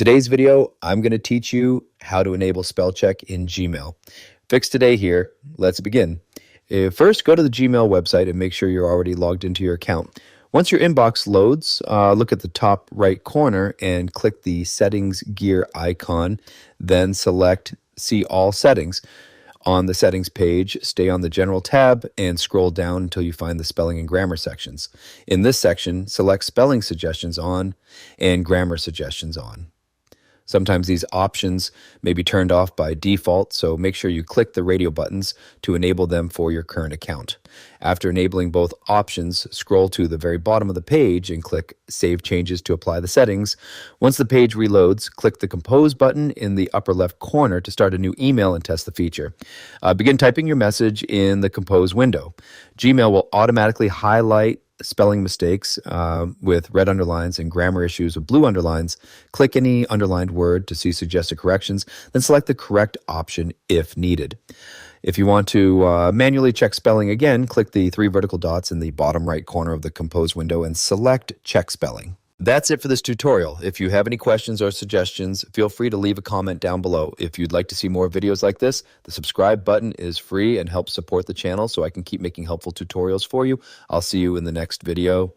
In today's video, I'm going to teach you how to enable spell check in Gmail. Fix today here. Let's begin. First, go to the Gmail website and make sure you're already logged into your account. Once your inbox loads, look at the top right corner and click the settings gear icon, then select See All Settings. On the settings page, stay on the General tab and scroll down until you find the spelling and grammar sections. In this section, select spelling suggestions on and grammar suggestions on. Sometimes these options may be turned off by default, so make sure you click the radio buttons to enable them for your current account. After enabling both options, scroll to the very bottom of the page and click Save Changes to apply the settings. Once the page reloads, click the Compose button in the upper left corner to start a new email and test the feature. Begin typing your message in the Compose window. Gmail will automatically highlight spelling mistakes with red underlines and grammar issues with blue underlines. Click any underlined word to see suggested corrections, then select the correct option if needed. If you want to manually check spelling again, click the three vertical dots in the bottom right corner of the Compose window and select Check Spelling. That's it for this tutorial. If you have any questions or suggestions, feel free to leave a comment down below. If you'd like to see more videos like this, the subscribe button is free and helps support the channel so I can keep making helpful tutorials for you. I'll see you in the next video.